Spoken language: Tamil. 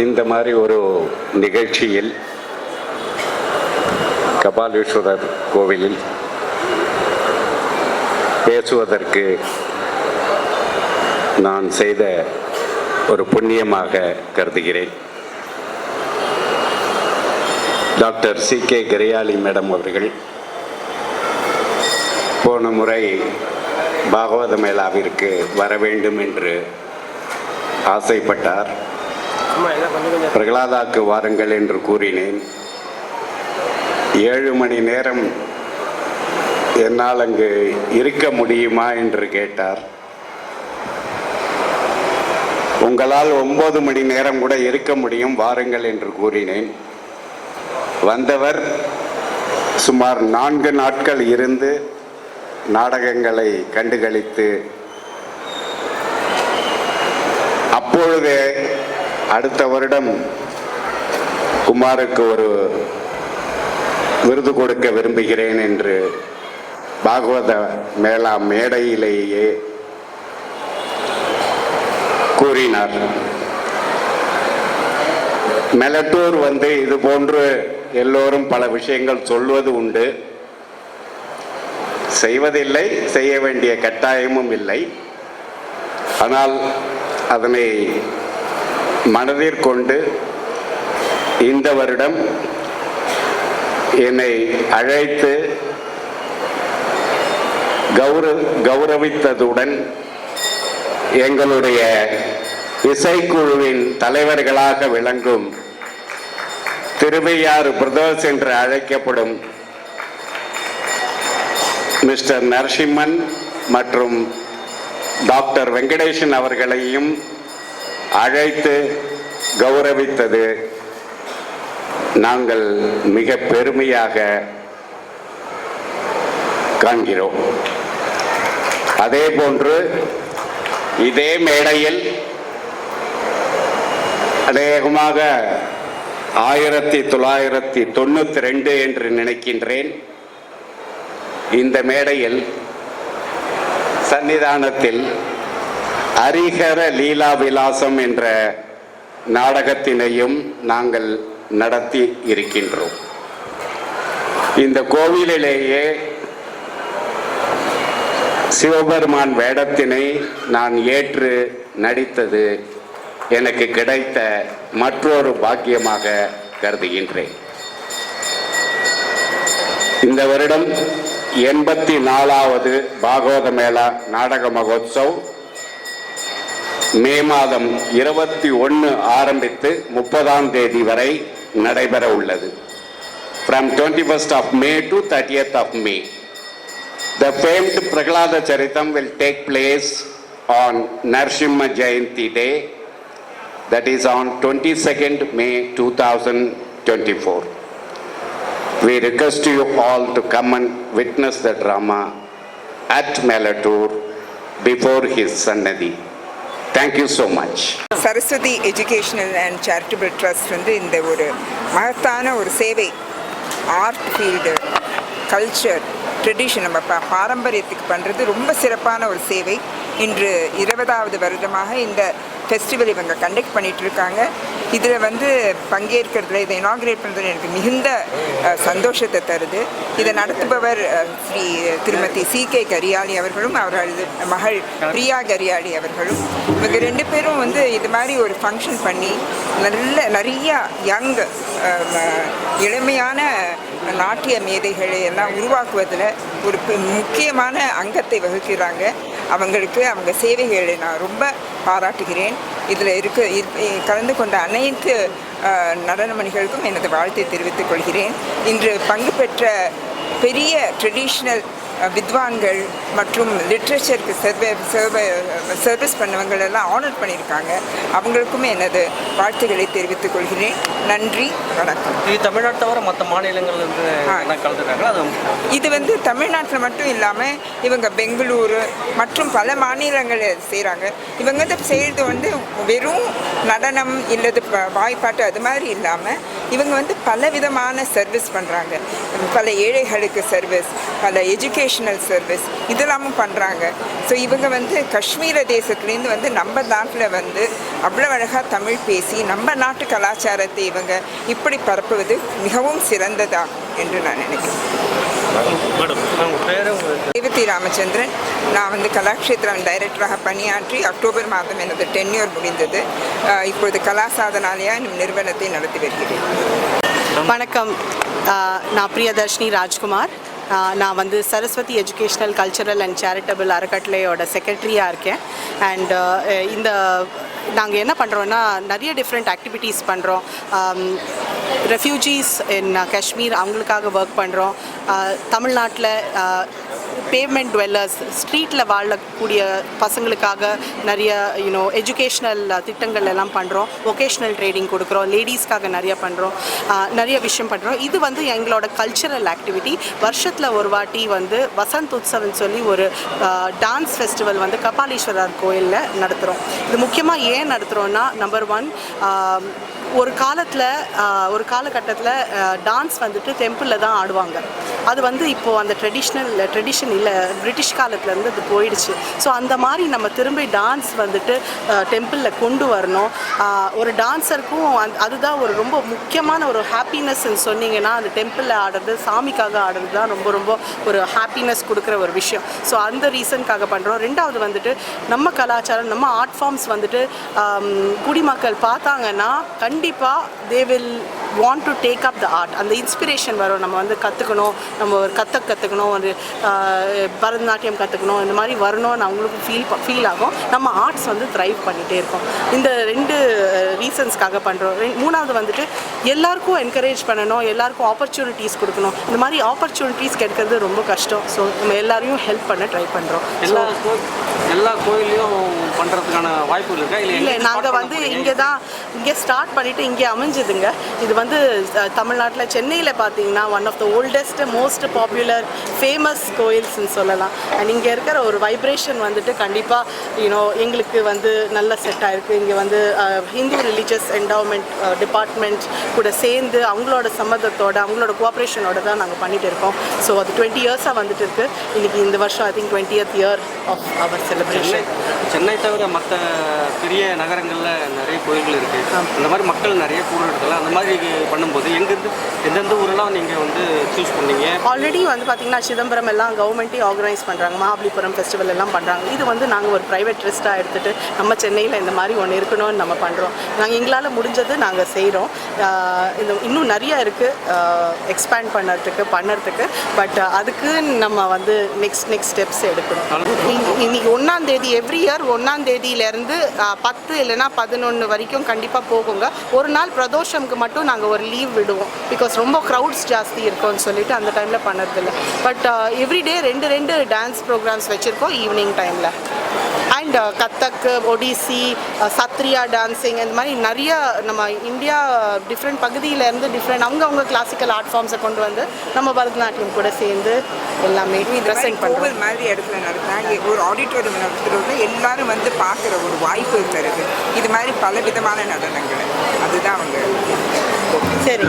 இந்த மாதிரி ஒரு நிகழ்ச்சியில் கபாலீஸ்வரர் கோவிலில் பேசுவதற்கு நான் செய்த ஒரு புண்ணியமாக கருதுகிறேன். டாக்டர் சி.கே. கரியாலி மேடம் அவர்கள் போன முறை பாகவத மேளாவிற்கு வர வேண்டும் என்று ஆசைப்பட்டார். பிரகலாதாக்கு வாருங்கள் என்று கூறினேன். 7 மணி நேரம் என்னால் அங்கு இருக்க முடியுமா என்று கேட்டார். உங்களால் 9 மணி நேரம் கூட இருக்க முடியும், வாருங்கள் என்று கூறினேன். வந்தவர் சுமார் 4 நாட்கள் இருந்து நாடகங்களை கண்டுகளித்து அப்பொழுதே அடுத்த வருடம் குமாருக்கு ஒரு விருது கொடுக்க விரும்புகிறேன் என்று பாகவத மேளா மேடையிலேயே கூறினார். மெலட்டூர் இது போன்று எல்லோரும் பல விஷயங்கள் சொல்வது உண்டு, செய்வதில்லை, செய்ய வேண்டிய கட்டாயமும் இல்லை. ஆனால் அதனை மனதிற்கொண்டு இந்த வருடம் என்னை அழைத்து கௌரவித்ததுடன் எங்களுடைய இசைக்குழுவின் தலைவர்களாக விளங்கும் திருவையாறு பிரதர்ஸ் என்று அழைக்கப்படும் மிஸ்டர் நரசிம்மன் மற்றும் டாக்டர் வெங்கடேசன் அவர்களையும் அழைத்து கௌரவித்தது நாங்கள் மிக பெருமையாக காண்கிறோம். அதே போன்று இதே மேடையில் அநேகமாக 1992 என்று நினைக்கின்றேன், இந்த மேடையில் சன்னிதானத்தில் ஹரிஹர லீலா விலாசம் என்ற நாடகத்தினையும் நாங்கள் நடத்தி இருக்கின்றோம். இந்த கோவிலிலேயே சிவபெருமான் வேடத்தினை நான் ஏற்று நடித்தது எனக்கு கிடைத்த மற்றொரு பாக்கியமாக கருதுகின்றேன். இந்த வருடம் 84வது பாகவத மேளா நாடக மகோத்சவ் மே மாதம் 21 ஆரம்பித்து 30ஆம் தேதி வரை நடைபெற உள்ளது. From 21st of May to 30th of May. The famed Prahlada Charitam will take place on Narasimha Jayanti Day, that is on 22nd May 2024. We request you all to come and witness the drama at Melattur before his Sannadhi. Thank you so much. Saraswati educational and charitable trust இந்த ஒரு மகத்தான ஒரு சேவை, ஆர்ட் ஃபீல்டு, கல்ச்சர், ட்ரெடிஷன், நம்ம பாரம்பரியத்துக்கு பண்ணுறது ரொம்ப சிறப்பான ஒரு சேவை. இன்று 20வது வருடமாக இந்த ஃபெஸ்டிவல் இவங்க கண்டக்ட் பண்ணிகிட்ருக்காங்க. இதில் பங்கேற்கிறதுல, இதை இனாக்ரேட் பண்ணுறதுல எனக்கு மிகுந்த சந்தோஷத்தை தருது. இதை நடத்துபவர் ஸ்ரீ திருமதி சி.கே. கரியாலி அவர்களும் அவர்களது மகள் பிரியா கரியாலி அவர்களும். இவங்க 2 பேரும் இது மாதிரி ஒரு ஃபங்க்ஷன் பண்ணி நிறையா யங் இளமையான நாட்டிய மேதைகளை எல்லாம் உருவாக்குவதில் ஒரு முக்கியமான அங்கத்தை வகிக்கிறாங்க. அவங்களுக்கு அவங்க சேவைகளை நான் ரொம்ப பாராட்டுகிறேன். இதில் கலந்து கொண்ட அனைத்து நடனமணிகளுக்கும் எனது வாழ்த்தை தெரிவித்துக் கொள்கிறேன். இன்று பங்கு பெற்ற பெரிய ட்ரெடிஷ்னல் வித்வான்கள் மற்றும் லிட்ரேச்சருக்கு சர்வீஸ் பண்ணவங்களெல்லாம் ஆனர் பண்ணியிருக்காங்க. அவங்களுக்குமே எனது வாழ்த்துக்களை தெரிவித்துக் கொள்கிறேன். நன்றி, வணக்கம். இது தமிழ்நாட்டை தவிர மற்ற மாநிலங்கள்லேருந்து இது தமிழ்நாட்டில் மட்டும் இல்லாமல் இவங்க பெங்களூரு மற்றும் பல மாநிலங்களில் செய்கிறாங்க. இவங்க செய்கிறது வெறும் நடனம் இல்லது வாய்ப்பாட்டு அது மாதிரி இல்லாமல் இவங்க பல விதமான சர்வீஸ் பண்ணுறாங்க. பல ஏழைகளுக்கு சர்வீஸ், பல எஜுகேஷ்னல் சர்வீஸ் இதெல்லாமும் பண்ணுறாங்க. ஸோ இவங்க வந்து காஷ்மீர தேசத்துலேருந்து வந்து நம்ம நாட்டில் வந்து அவ்வளோ அழகாக தமிழ் பேசி நம்ம நாட்டு கலாச்சாரத்தை இவங்க இப்படி பரப்புவது மிகவும் சிறந்ததா என்று நான் நினைக்கிறேன். ரேவதி ராமச்சந்திரன். நான் வந்து கலாக்ஷேத்ரம் டைரக்டராக பணியாற்றி அக்டோபர் மாதம் எனது டென்யூர் முடிந்தது. இப்பொழுது கலாசாதனாலயா நிறுவனத்தை நடத்தி வருகிறேன். வணக்கம், நான் பிரியதர்ஷினி ராஜ்குமார். நான் வந்து Saraswati educational cultural and charitable அறக்கட்டளையோட செக்ரட்டரியாக இருக்கேன். அண்ட் இந்த நாங்கள் என்ன பண்ணுறோன்னா நிறைய டிஃப்ரெண்ட் ஆக்டிவிட்டீஸ் பண்ணுறோம். ரெஃப்யூஜிஸ் இன் காஷ்மீர் அவங்களுக்காக ஒர்க் பண்ணுறோம். தமிழ்நாட்டில் பேவ்மெண்ட் டுவெல்லர்ஸ், ஸ்ட்ரீட்டில் வாழக்கூடிய பசங்களுக்காக நிறைய எஜுகேஷ்னல் திட்டங்கள் எல்லாம் பண்ணுறோம். வொகேஷ்னல் ட்ரைனிங் கொடுக்குறோம். லேடிஸ்க்காக நிறைய பண்ணுறோம். நிறைய விஷயம் பண்ணுறோம். இது வந்து எங்களோட கல்ச்சரல் ஆக்டிவிட்டி. வருஷத்தில் ஒரு வாட்டி வந்து வசந்த் உற்சவம்னு சொல்லி ஒரு டான்ஸ் ஃபெஸ்டிவல் வந்து கபாலீஸ்வரர் கோயிலில் நடத்துகிறோம். இது முக்கியமாக ஏன் நடத்துகிறோன்னா, நம்பர் 1, ஒரு காலகட்டத்தில் டான்ஸ் வந்துட்டு டெம்பிளில் தான் ஆடுவாங்க. அது வந்து இப்போது அந்த ட்ரெடிஷன் இல்லை, பிரிட்டிஷ் காலத்துலேருந்து அது போயிடுச்சு. ஸோ அந்த மாதிரி நம்ம திரும்பி டான்ஸ் வந்துட்டு டெம்பிளில் கொண்டு வரணும். ஒரு டான்ஸருக்கும் அதுதான் ஒரு ரொம்ப முக்கியமான ஒரு ஹாப்பினஸ்ன்னு சொன்னீங்கன்னா, அந்த டெம்பிளில் ஆடுறது, சாமிக்காக ஆடுறது தான் ரொம்ப ரொம்ப ஒரு ஹாப்பினஸ் கொடுக்குற ஒரு விஷயம். ஸோ அந்த ரீசனுக்காக பண்ணுறோம். ரெண்டாவது வந்துட்டு நம்ம கலாச்சாரம், நம்ம ஆர்ட் ஃபார்ம்ஸ் வந்துட்டு குடிமக்கள் பார்த்தாங்கன்னா கண்டிப்பாக they will want to take up the art. அந்த இன்ஸ்பிரேஷன் வரும். நம்ம வந்து கற்றுக்கணும், நம்ம ஒரு கற்றுக்கணும், ஒரு பரதநாட்டியம் கற்றுக்கணும், இந்த மாதிரி வரணும்னு அவங்களுக்கு ஃபீல் ஆகும். நம்ம ஆர்ட்ஸ் வந்து த்ரைவ் பண்ணிகிட்டே இருக்கோம். இந்த 2 ரீசன்ஸ்க்காக பண்ணுறோம். மூணாவது வந்துட்டு எல்லாருக்கும் என்கரேஜ் பண்ணணும், எல்லாருக்கும் ஆப்பர்ச்சுனிட்டிஸ் கொடுக்கணும். இந்த மாதிரி ஆப்பர்ச்சுனிட்டிஸ் கிடைக்கிறது ரொம்ப கஷ்டம். ஸோ நம்ம எல்லாரையும் ஹெல்ப் பண்ண ட்ரை பண்ணுறோம். எல்லா கோயிலையும் பண்ணுறதுக்கான வாய்ப்புகள் இருக்கா? இல்லை, நாங்கள் வந்து இங்கே ஸ்டார்ட் பண்ணிவிட்டு இங்கே அமைஞ்சதுங்க. இது வந்து தமிழ்நாட்டில் சென்னையில் பார்த்தீங்கன்னா one of the oldest most popular famous கோயில்ஸ்ன்னு சொல்லலாம். அண்ட் இங்கே இருக்கிற ஒரு வைப்ரேஷன் வந்துட்டு கண்டிப்பாக எங்களுக்கு வந்து நல்ல செட் ஆகிருக்கு. இங்கே வந்து ஹிந்து ரிலீஜியஸ் என்டவுமெண்ட் டிபார்ட்மெண்ட் கூட சேர்ந்து அவங்களோட சம்மதத்தோட, அவங்களோட கோஆப்ரேஷனோட தான் நாங்கள் பண்ணிகிட்டு இருக்கோம். ஸோ அது 20 இயர்ஸாக வந்துட்டு இருக்குது. இன்றைக்கி இந்த வருஷம் I think 20th year of our celebration. Chennai தவிர மற்ற பெரிய நகரங்களில் நிறைய கோயில்கள் இருக்குது. அந்த மாதிரி மக்கள் நிறைய கூடுதல் இருக்கலாம். அந்த மாதிரி பண்ணும்போது எந்தெந்த ஊரெல்லாம் நீங்கள் வந்து சூஸ் பண்ணீங்க? ஆல்ரெடி வந்து பார்த்திங்கன்னா சிதம்பரம் எல்லாம் கவர்மெண்ட்டே ஆர்கனைஸ் பண்ணுறாங்க. மகாபலிபுரம் ஃபெஸ்டிவல் எல்லாம் பண்ணுறாங்க. இது வந்து நாங்கள் ஒரு ப்ரைவேட் ட்ரஸ்ட்டாக எடுத்துகிட்டு நம்ம சென்னையில் இந்த மாதிரி ஒன்று இருக்கணும்னு நம்ம பண்ணுறோம். நாங்கள் எங்களால் முடிஞ்சது நாங்கள் செய்கிறோம். இன்னும் நிறைய இருக்குது எக்ஸ்பேண்ட் பண்ணுறதுக்கு. பட் அதுக்கு நம்ம வந்து நெக்ஸ்ட் ஸ்டெப்ஸ் எடுக்கணும். இன்னைக்கு 1ஆம் தேதி, எவ்ரி இயர் 1ஆம் தேதியிலேருந்து 10 இல்லைன்னா 11 வரைக்கும் கண்டிப்பாக போகுங்க. ஒரு நாள் பிரதோஷம்க்கு மட்டும் நாங்கள் ஒரு லீவ் விடுவோம். பிகாஸ் ரொம்ப க்ரௌட்ஸ் ஜாஸ்தி இருக்கும்னு சொல்லிட்டு அந்த டைமில் பண்ணுறதில்ல. பட் எவ்ரிடே 2 டான்ஸ் ப்ரோக்ராம்ஸ் வச்சுருக்கோம் ஈவினிங் டைமில். அண்ட் கத்தக், ஒடிசி, சத்ரியா டான்ஸிங், இந்த மாதிரி நிறைய நம்ம இந்தியா டிஃப்ரெண்ட் பகுதியிலேருந்து அவங்க கிளாசிக்கல் ஆர்ட் ஃபார்ம்ஸை கொண்டு வந்து நம்ம பரதநாட்டியம் கூட சேர்ந்து எல்லாமே ப்ரெசென்ட் பண்ணுறோம். மாதிரி இடத்துல நடத்துனாங்க. ஒரு ஆடிட்டோரியம் நடத்துகிறவங்க எல்லாரும் வந்து பார்க்குற ஒரு வாய்ப்பு தருது. இது மாதிரி பல விதமான நடனங்கள், அதுதான் அவங்க. சரி.